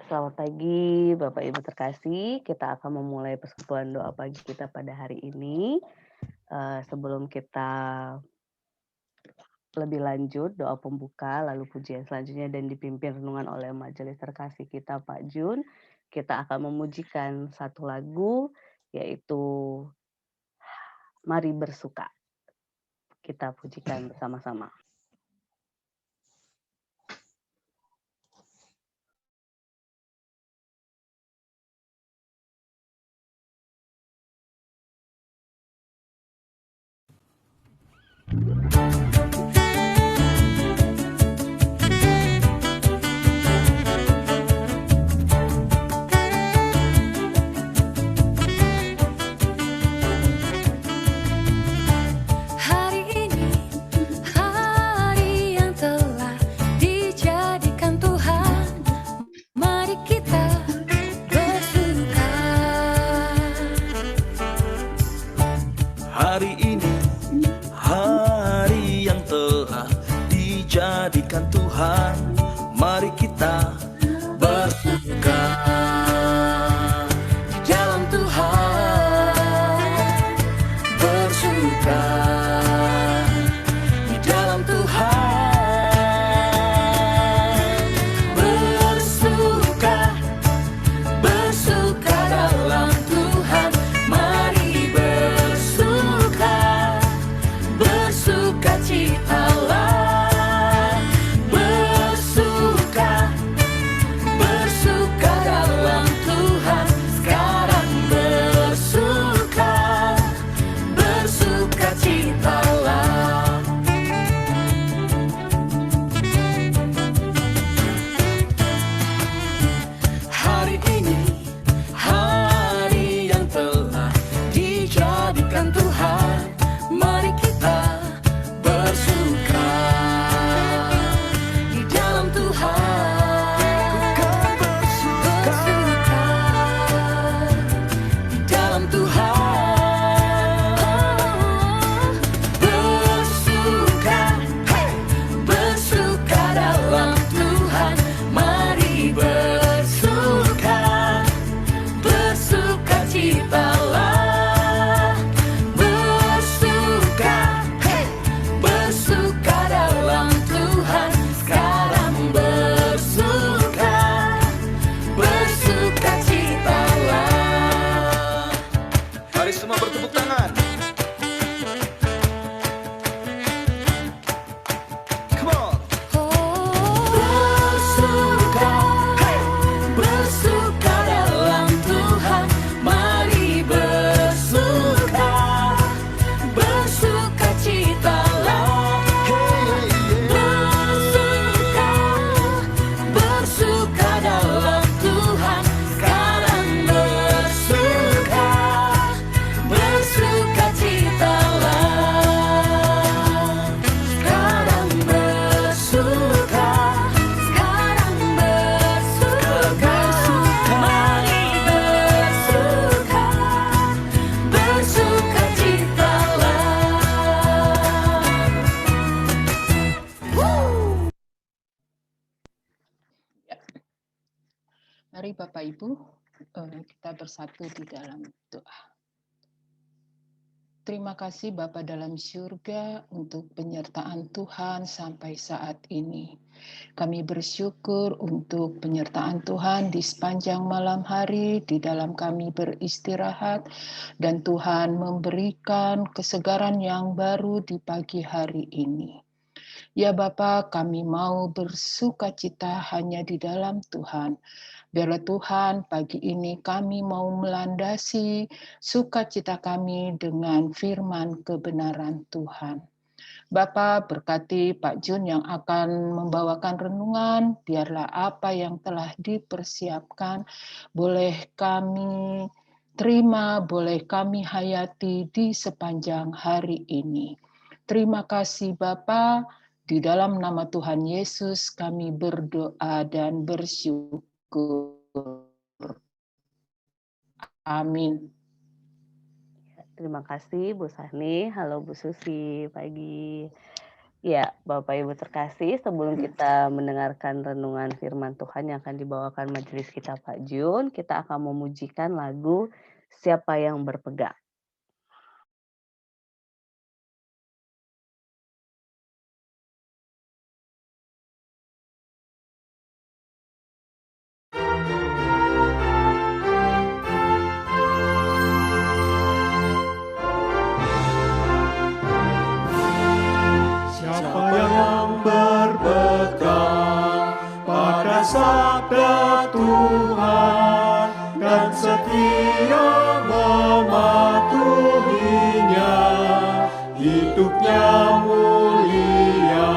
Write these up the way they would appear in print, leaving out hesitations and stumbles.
Selamat pagi, Bapak Ibu terkasih. Kita akan memulai persekutuan doa pagi kita pada hari ini. Sebelum kita lebih lanjut, doa pembuka, lalu pujian selanjutnya dan dipimpin renungan oleh majelis terkasih kita, Pak Jun. Kita akan memujikan satu lagu, yaitu Mari Bersuka. Kita pujikan bersama-sama. Hari ini, hari yang telah dijadikan Tuhan, mari kita bersuka. Hari ini, hari yang telah dijadikan Tuhan, mari kita bersuka di dalam Tuhan, bersuka di dalam Tuhan, bersuka, bersuka dalam Tuhan, mari bersuka, bersuka citalah, bersuka, bersuka dalam Tuhan, sekarang bersuka, bersuka citalah. Hari ini, hari yang telah dijadikan Tuhan, mari kita bersuka di dalam Tuhan, bersuka di dalam Tuhan, bersuka, bersuka dalam Tuhan, mari bersuka, bersuka citalah, bersuka, bersuka dalam Tuhan, sekarang bersuka, bersuka citalah. Mari semua bertepuk tangan. Come on. Bersuka, bersuka dalam Tuhan, mari bersuka, bersuka citalah, bersuka, bersuka dalam Tuhan, sekarang bersuka, bersuka citalah, sekarang bersuka, sekarang bersuka, mari bersuka, bersuka citalah. Mari Bapak Ibu, kita bersatu di dalam doa. Terima kasih Bapa dalam surga untuk penyertaan Tuhan sampai saat ini. Kami bersyukur untuk penyertaan Tuhan di sepanjang malam hari, di dalam kami beristirahat, dan Tuhan memberikan kesegaran yang baru di pagi hari ini. Ya Bapa, kami mau bersuka cita hanya di dalam Tuhan. Biarlah Tuhan, pagi ini kami mau melandasi sukacita kami dengan firman kebenaran Tuhan. Bapa, berkati Pak Jun yang akan membawakan renungan, biarlah apa yang telah dipersiapkan boleh kami terima, boleh kami hayati di sepanjang hari ini. Terima kasih Bapa, di dalam nama Tuhan Yesus kami berdoa dan bersyukur. Amin. Terima kasih Bu Sahni. Halo Bu Susi, pagi. Ya, Bapak Ibu terkasih, sebelum kita mendengarkan renungan firman Tuhan yang akan dibawakan majelis kita Pak Jun, kita akan memujikan lagu Siapa yang Berpegang. Siapa yang berpegang pada sabda Tuhan dan setia mematuhinya, hidupnya mulia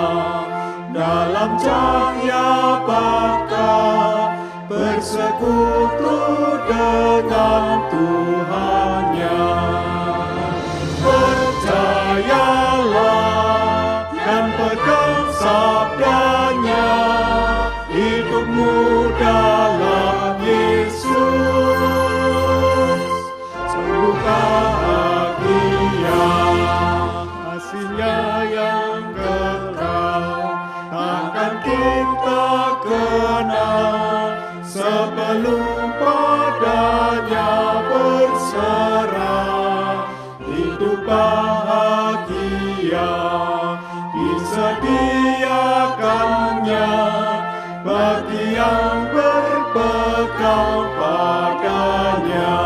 dalam cahaya bakal bersekutu dengan Tuhannya. Percayalah dan pegang sabdanya, hidupmu dalam Yesus sungguh bahagia. Kasihnya yang kekal takkan kita kenal sebelum padanya berserah. Hidup bahagia disediakannya bagi yang berpegang padanya.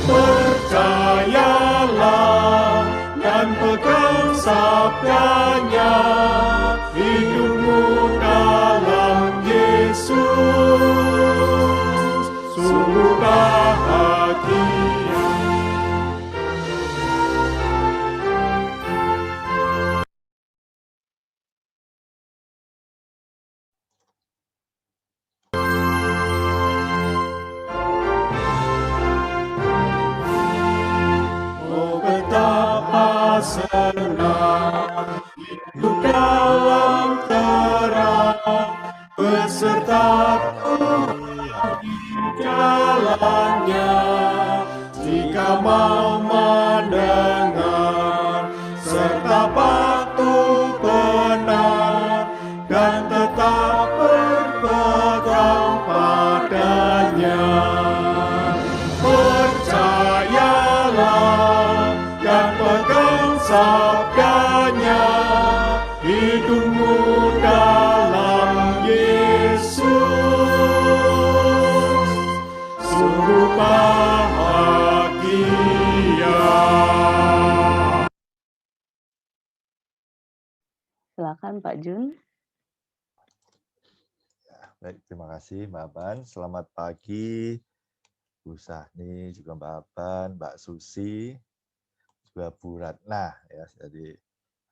Percayalah dan pegang sabdanya, hidupmu dalam Yesus sungguh bahagia. Oh, betapa senang hidup dalam terang beserta Tuhan di jalannya. Jika mau mendengar serta patuh benar dan tetap berpegang padanya. Percayalah dan pegang sabdanya, hidupmu dalam Yesus sungguh bahagia. Silakan Pak Jun. Baik, terima kasih Mbak Aban. Selamat pagi Bu Sahni, juga Mbak Aban, Mbak Susi, juga Bu Ratna. Ya, jadi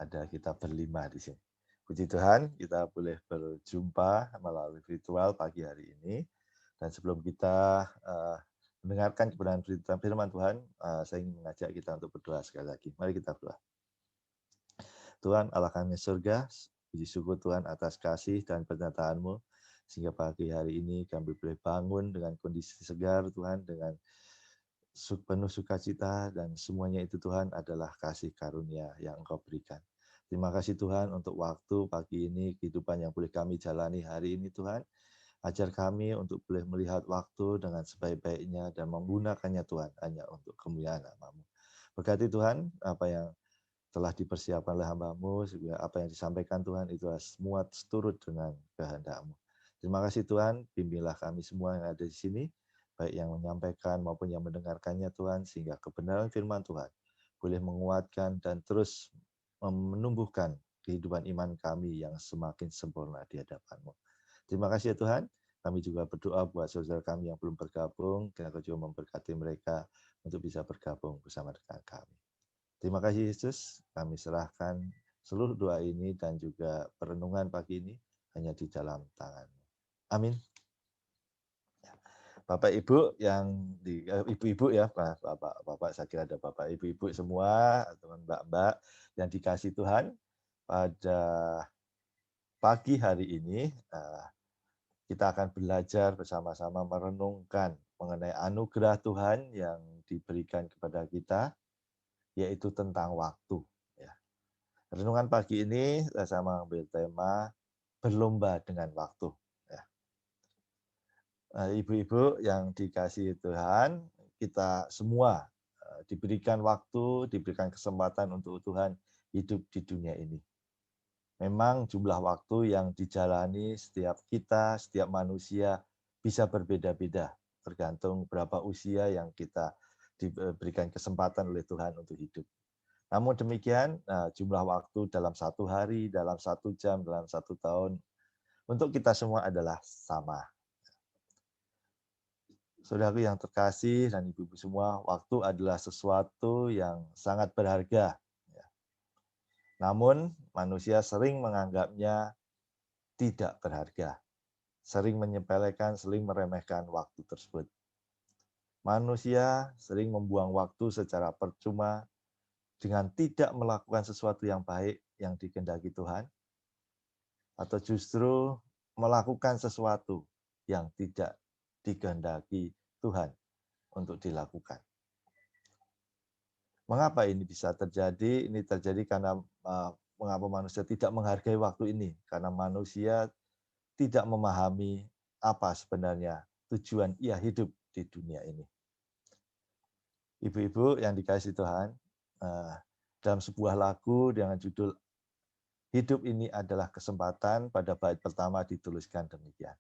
ada kita berlima di sini. Puji Tuhan, kita boleh berjumpa melalui virtual pagi hari ini. Dan sebelum kita mendengarkan kebenaran firman Tuhan, saya ingin mengajak kita untuk berdoa sekali lagi. Mari kita berdoa. Tuhan Allah kami surga, puji syukur Tuhan atas kasih dan pernyataan-Mu, sehingga pagi hari ini kami boleh bangun dengan kondisi segar Tuhan, dengan penuh sukacita, dan semuanya itu Tuhan adalah kasih karunia yang Engkau berikan. Terima kasih Tuhan untuk waktu pagi ini, kehidupan yang boleh kami jalani hari ini Tuhan. Ajar kami untuk boleh melihat waktu dengan sebaik-baiknya dan menggunakannya Tuhan hanya untuk kemuliaan nama-Mu. Berkati Tuhan apa yang telah dipersiapkan oleh hamba-Mu, sehingga apa yang disampaikan Tuhan itu semua seturut dengan kehendak-Mu. Terima kasih Tuhan, bimbinglah kami semua yang ada di sini, baik yang menyampaikan maupun yang mendengarkannya Tuhan, sehingga kebenaran firman Tuhan boleh menguatkan dan terus menumbuhkan kehidupan iman kami yang semakin sempurna di hadapan-Mu. Terima kasih ya Tuhan, kami juga berdoa buat saudara kami yang belum bergabung, dan Kau juga memberkati mereka untuk bisa bergabung bersama dengan kami. Terima kasih Yesus, kami serahkan seluruh doa ini dan juga perenungan pagi ini hanya di dalam tangan-Mu. Amin. Bapak Ibu yang ibu-ibu ya, bapak saya kira ada bapak ibu-ibu semua, teman mbak-mbak yang dikasih Tuhan, pada pagi hari ini kita akan belajar bersama-sama merenungkan mengenai anugerah Tuhan yang diberikan kepada kita, yaitu tentang waktu. Renungan pagi ini saya mengambil tema berlomba dengan waktu. Ya. Ibu-ibu yang dikasihi Tuhan, kita semua diberikan waktu, diberikan kesempatan untuk Tuhan hidup di dunia ini. Memang jumlah waktu yang dijalani setiap kita, setiap manusia bisa berbeda-beda, tergantung berapa usia yang kita diberikan kesempatan oleh Tuhan untuk hidup. Namun demikian, jumlah waktu dalam 1 hari, dalam 1 jam, dalam 1 tahun, untuk kita semua adalah sama. Saudaraku yang terkasih dan ibu-ibu semua, waktu adalah sesuatu yang sangat berharga. Namun, manusia sering menganggapnya tidak berharga. Sering menyepelekan, sering meremehkan waktu tersebut. Manusia sering membuang waktu secara percuma dengan tidak melakukan sesuatu yang baik yang dikehendaki Tuhan, atau justru melakukan sesuatu yang tidak dikehendaki Tuhan untuk dilakukan. Mengapa ini bisa terjadi? Ini terjadi karena mengapa manusia tidak menghargai waktu ini? Karena manusia tidak memahami apa sebenarnya tujuan ia hidup di dunia ini. Ibu-ibu yang dikasihi Tuhan, dalam sebuah lagu dengan judul Hidup ini adalah kesempatan, pada bait pertama dituliskan demikian.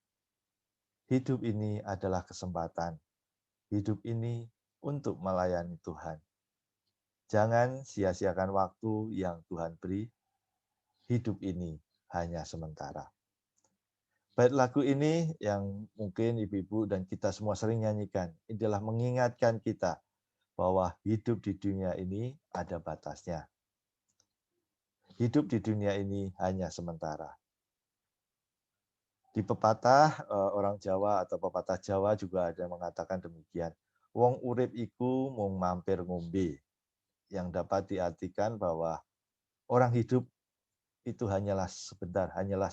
Hidup ini adalah kesempatan. Hidup ini untuk melayani Tuhan. Jangan sia-siakan waktu yang Tuhan beri. Hidup ini hanya sementara. Bait lagu ini yang mungkin ibu-ibu dan kita semua sering nyanyikan, ini adalah mengingatkan kita bahwa hidup di dunia ini ada batasnya. Hidup di dunia ini hanya sementara. Di pepatah orang Jawa atau pepatah Jawa juga ada yang mengatakan demikian. Wong urip iku mung mampir ngombe. Yang dapat diartikan bahwa orang hidup itu hanyalah sebentar, hanyalah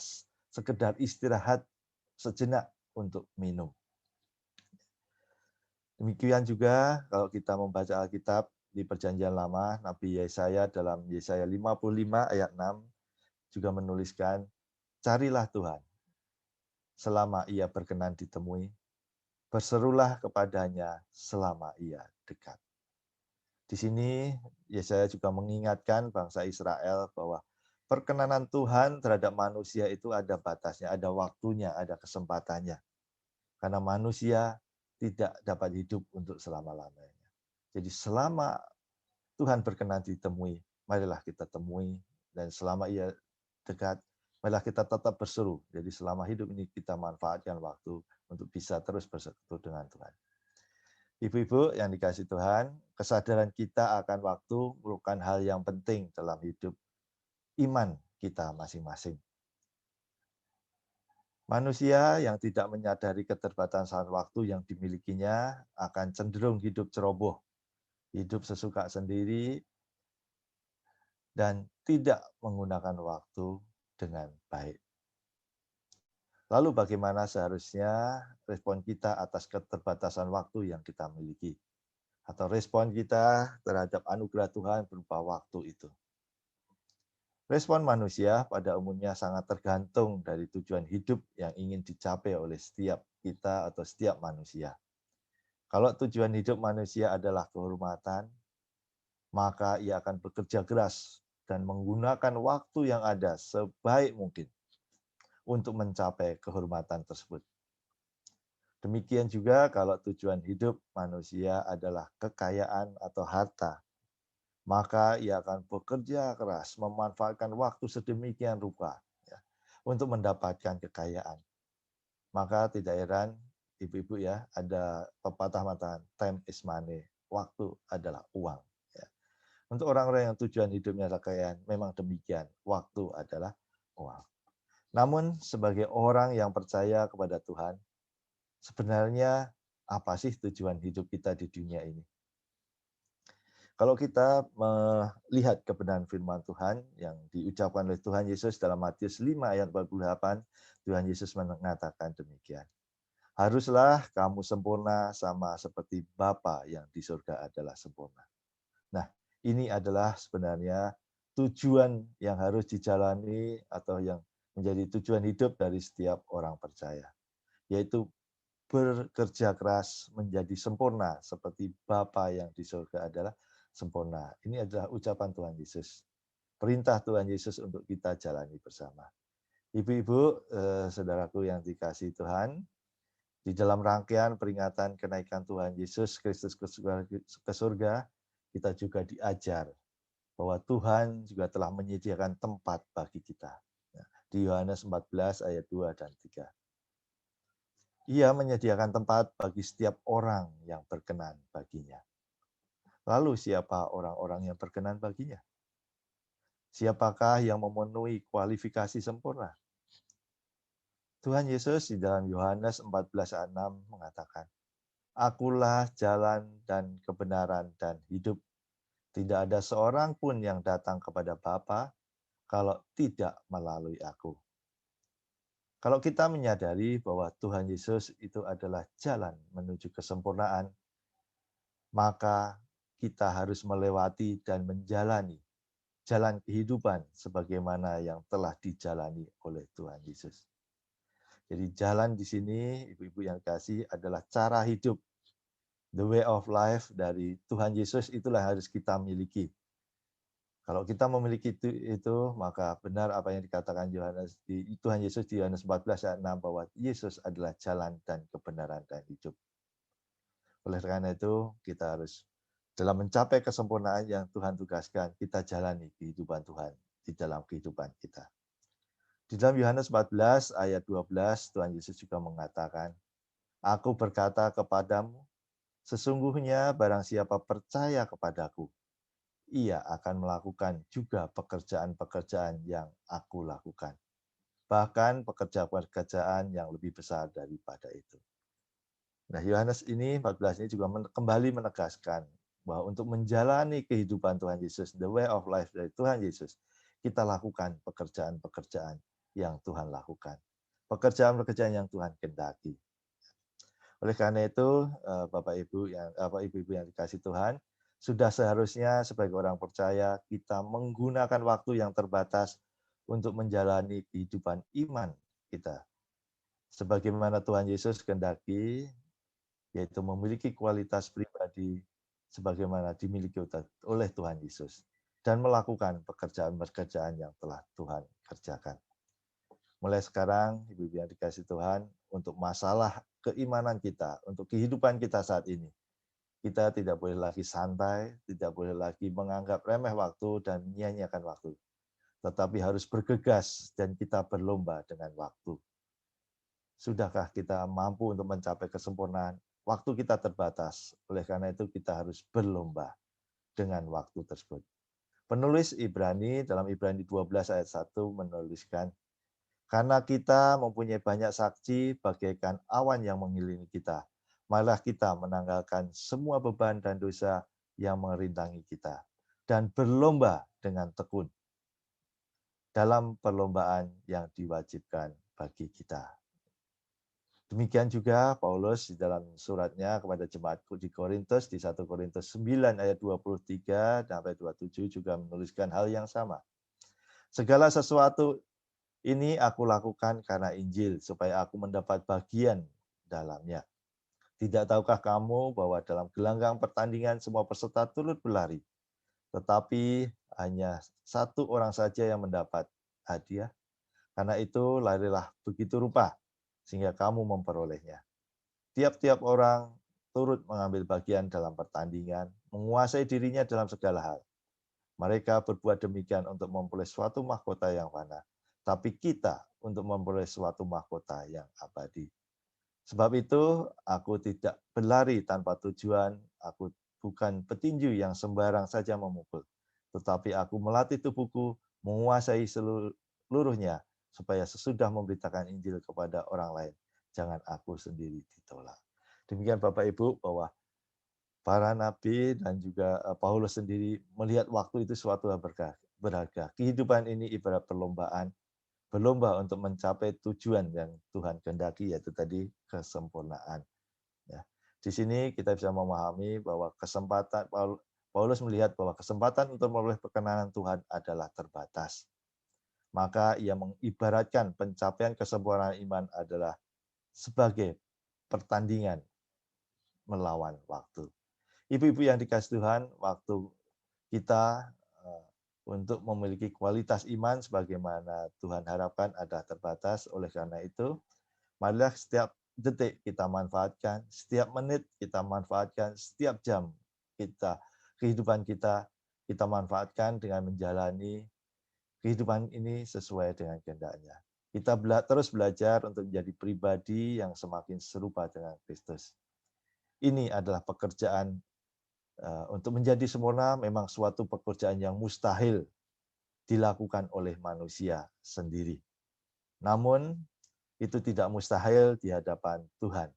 sekedar istirahat sejenak untuk minum. Demikian juga kalau kita membaca Alkitab di Perjanjian Lama, Nabi Yesaya dalam Yesaya 55 ayat 6 juga menuliskan, carilah Tuhan selama ia berkenan ditemui, berserulah kepadanya selama ia dekat. Di sini Yesaya juga mengingatkan bangsa Israel bahwa perkenanan Tuhan terhadap manusia itu ada batasnya, ada waktunya, ada kesempatannya. Karena manusia tidak dapat hidup untuk selama-lamanya. Jadi selama Tuhan berkenan ditemui, marilah kita temui, dan selama ia dekat, marilah kita tetap berseru. Jadi selama hidup ini kita manfaatkan waktu untuk bisa terus bersekutu dengan Tuhan. Ibu-ibu yang dikasihi Tuhan, kesadaran kita akan waktu merupakan hal yang penting dalam hidup iman kita masing-masing. Manusia yang tidak menyadari keterbatasan waktu yang dimilikinya akan cenderung hidup ceroboh, hidup sesuka sendiri, dan tidak menggunakan waktu dengan baik. Lalu bagaimana seharusnya respon kita atas keterbatasan waktu yang kita miliki? Atau respon kita terhadap anugerah Tuhan berupa waktu itu? Respon manusia pada umumnya sangat tergantung dari tujuan hidup yang ingin dicapai oleh setiap kita atau setiap manusia. Kalau tujuan hidup manusia adalah kehormatan, maka ia akan bekerja keras dan menggunakan waktu yang ada sebaik mungkin untuk mencapai kehormatan tersebut. Demikian juga kalau tujuan hidup manusia adalah kekayaan atau harta, maka ia akan bekerja keras, memanfaatkan waktu sedemikian rupa ya, untuk mendapatkan kekayaan. Maka tidak heran, ibu-ibu ya, ada pepatah mengatakan time is money, waktu adalah uang. Ya. Untuk orang-orang yang tujuan hidupnya adalah kekayaan, memang demikian, waktu adalah uang. Namun sebagai orang yang percaya kepada Tuhan, sebenarnya apa sih tujuan hidup kita di dunia ini? Kalau kita melihat kebenaran firman Tuhan yang diucapkan oleh Tuhan Yesus dalam Matius 5 ayat 48, Tuhan Yesus mengatakan demikian. Haruslah kamu sempurna sama seperti Bapa yang di surga adalah sempurna. Nah, ini adalah sebenarnya tujuan yang harus dijalani atau yang menjadi tujuan hidup dari setiap orang percaya, yaitu bekerja keras menjadi sempurna seperti Bapa yang di surga adalah sempurna. Ini adalah ucapan Tuhan Yesus. Perintah Tuhan Yesus untuk kita jalani bersama. Ibu-ibu, saudaraku yang dikasihi Tuhan, di dalam rangkaian peringatan kenaikan Tuhan Yesus Kristus ke surga, kita juga diajar bahwa Tuhan juga telah menyediakan tempat bagi kita. Di Yohanes 14 ayat 2 dan 3. Ia menyediakan tempat bagi setiap orang yang berkenan baginya. Lalu siapa orang-orang yang berkenan baginya? Siapakah yang memenuhi kualifikasi sempurna? Tuhan Yesus di dalam Yohanes 14 ayat 6 mengatakan, Akulah jalan dan kebenaran dan hidup. Tidak ada seorang pun yang datang kepada Bapa kalau tidak melalui aku. Kalau kita menyadari bahwa Tuhan Yesus itu adalah jalan menuju kesempurnaan, maka kita harus melewati dan menjalani jalan kehidupan sebagaimana yang telah dijalani oleh Tuhan Yesus. Jadi jalan di sini, ibu-ibu yang kasih, adalah cara hidup. The way of life dari Tuhan Yesus itulah yang harus kita miliki. Kalau kita memiliki itu, maka benar apa yang dikatakan Tuhan Yesus di Yohanes 14 ayat 6 bahwa Yesus adalah jalan dan kebenaran dan hidup. Oleh karena itu, kita harus dalam mencapai kesempurnaan yang Tuhan tugaskan, kita jalani kehidupan Tuhan di dalam kehidupan kita. Di dalam Yohanes 14 ayat 12, Tuhan Yesus juga mengatakan, Aku berkata kepadamu, sesungguhnya barang siapa percaya kepadaku, ia akan melakukan juga pekerjaan-pekerjaan yang aku lakukan. Bahkan pekerjaan-pekerjaan yang lebih besar daripada itu. Nah, Yohanes ini 14 ini juga kembali menegaskan bahwa untuk menjalani kehidupan Tuhan Yesus, the way of life dari Tuhan Yesus, kita lakukan pekerjaan-pekerjaan yang Tuhan lakukan. Pekerjaan-pekerjaan yang Tuhan kehendaki. Oleh karena itu, Bapak Ibu yang dikasihi Tuhan, sudah seharusnya sebagai orang percaya kita menggunakan waktu yang terbatas untuk menjalani kehidupan iman kita. Sebagaimana Tuhan Yesus kehendaki, yaitu memiliki kualitas pribadi sebagaimana dimiliki oleh Tuhan Yesus. Dan melakukan pekerjaan-pekerjaan yang telah Tuhan kerjakan. Mulai sekarang, ibu-ibu yang dikasihi Tuhan, untuk masalah keimanan kita, untuk kehidupan kita saat ini, kita tidak boleh lagi santai, tidak boleh lagi menganggap remeh waktu dan menyia-nyiakan waktu. Tetapi harus bergegas dan kita berlomba dengan waktu. Sudahkah kita mampu untuk mencapai kesempurnaan? Waktu kita terbatas, oleh karena itu kita harus berlomba dengan waktu tersebut. Penulis Ibrani dalam Ibrani 12 ayat 1 menuliskan, karena kita mempunyai banyak saksi bagaikan awan yang mengelilingi kita, malah kita menanggalkan semua beban dan dosa yang merintangi kita, dan berlomba dengan tekun dalam perlombaan yang diwajibkan bagi kita. Demikian juga Paulus di dalam suratnya kepada jemaat di Korintus, di 1 Korintus 9 ayat 23 sampai 27 juga menuliskan hal yang sama. Segala sesuatu ini aku lakukan karena Injil, supaya aku mendapat bagian dalamnya. Tidak tahukah kamu bahwa dalam gelanggang pertandingan semua peserta turut berlari, tetapi hanya satu orang saja yang mendapat hadiah? Karena itu larilah begitu rupa, sehingga kamu memperolehnya. Tiap-tiap orang turut mengambil bagian dalam pertandingan, menguasai dirinya dalam segala hal. Mereka berbuat demikian untuk memperoleh suatu mahkota yang fana, tapi kita untuk memperoleh suatu mahkota yang abadi. Sebab itu, aku tidak berlari tanpa tujuan, aku bukan petinju yang sembarang saja memukul, tetapi aku melatih tubuhku, menguasai seluruhnya, supaya sesudah memberitakan Injil kepada orang lain, jangan aku sendiri ditolak. Demikian Bapak Ibu, bahwa para nabi dan juga Paulus sendiri melihat waktu itu suatu yang berharga. Kehidupan ini ibarat perlombaan, berlomba untuk mencapai tujuan yang Tuhan kehendaki, yaitu tadi kesempurnaan. Ya. Di sini kita bisa memahami bahwa kesempatan Paulus melihat bahwa kesempatan untuk memperoleh perkenanan Tuhan adalah terbatas. Maka ia mengibaratkan pencapaian kesempurnaan iman adalah sebagai pertandingan melawan waktu. Ibu-ibu yang dikasihi Tuhan, waktu kita untuk memiliki kualitas iman sebagaimana Tuhan harapkan adalah terbatas. Oleh karena itu, marilah setiap detik kita manfaatkan, setiap menit kita manfaatkan, setiap jam kita kehidupan kita manfaatkan dengan menjalani kehidupan ini sesuai dengan kehendak-Nya. Kita terus belajar untuk menjadi pribadi yang semakin serupa dengan Kristus. Ini adalah pekerjaan untuk menjadi sempurna, memang suatu pekerjaan yang mustahil dilakukan oleh manusia sendiri. Namun, itu tidak mustahil di hadapan Tuhan.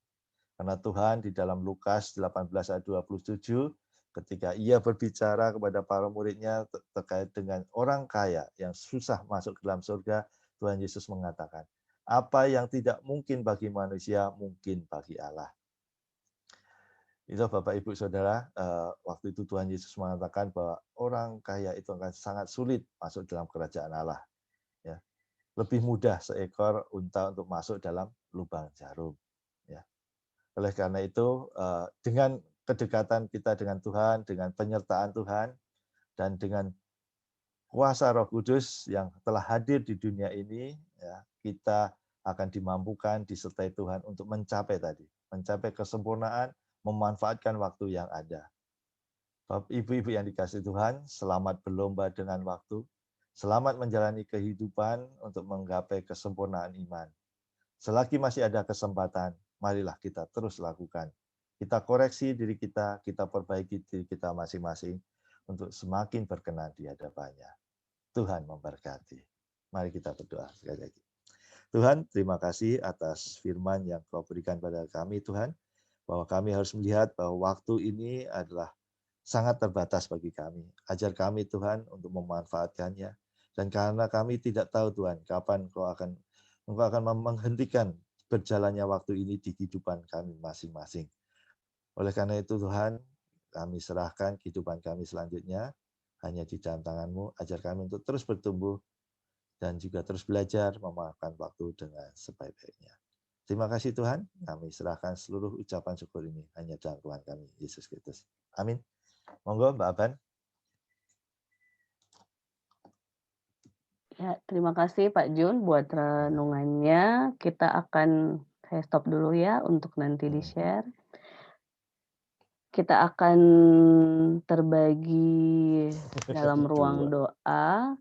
Karena Tuhan di dalam Lukas 18 ayat 27, ketika ia berbicara kepada para muridnya terkait dengan orang kaya yang susah masuk ke dalam surga, Tuhan Yesus mengatakan, apa yang tidak mungkin bagi manusia, mungkin bagi Allah. Itu Bapak Ibu Saudara, waktu itu Tuhan Yesus mengatakan bahwa orang kaya itu akan sangat sulit masuk dalam kerajaan Allah. Ya. Lebih mudah seekor unta untuk masuk dalam lubang jarum. Ya. Oleh karena itu, dengan kedekatan kita dengan Tuhan, dengan penyertaan Tuhan, dan dengan kuasa Roh Kudus yang telah hadir di dunia ini, ya, kita akan dimampukan, disertai Tuhan untuk mencapai kesempurnaan, memanfaatkan waktu yang ada. Ibu-ibu yang dikasihi Tuhan, selamat berlomba dengan waktu, selamat menjalani kehidupan untuk menggapai kesempurnaan iman. Selagi masih ada kesempatan, marilah kita terus lakukan. Kita koreksi diri kita perbaiki diri kita masing-masing untuk semakin berkenan di hadapannya. Tuhan memberkati. Mari kita berdoa sekali lagi. Tuhan, terima kasih atas firman yang Kau berikan pada kami, Tuhan, bahwa kami harus melihat bahwa waktu ini adalah sangat terbatas bagi kami. Ajar kami, Tuhan, untuk memanfaatkannya. Dan karena kami tidak tahu, Tuhan, kapan Engkau akan menghentikan berjalannya waktu ini di kehidupan kami masing-masing. Oleh karena itu, Tuhan, kami serahkan kehidupan kami selanjutnya hanya di dalam tangan-Mu. Ajar kami untuk terus bertumbuh dan juga terus belajar memanfaatkan waktu dengan sebaik-baiknya. Terima kasih Tuhan, kami serahkan seluruh ucapan syukur ini hanya dalam Tuhan kami, Yesus Kristus. Amin. Monggo Mbak Aban. Ya, terima kasih Pak Jun buat renungannya. Saya stop dulu ya untuk nanti di-share. Kita akan terbagi dalam ruang doa.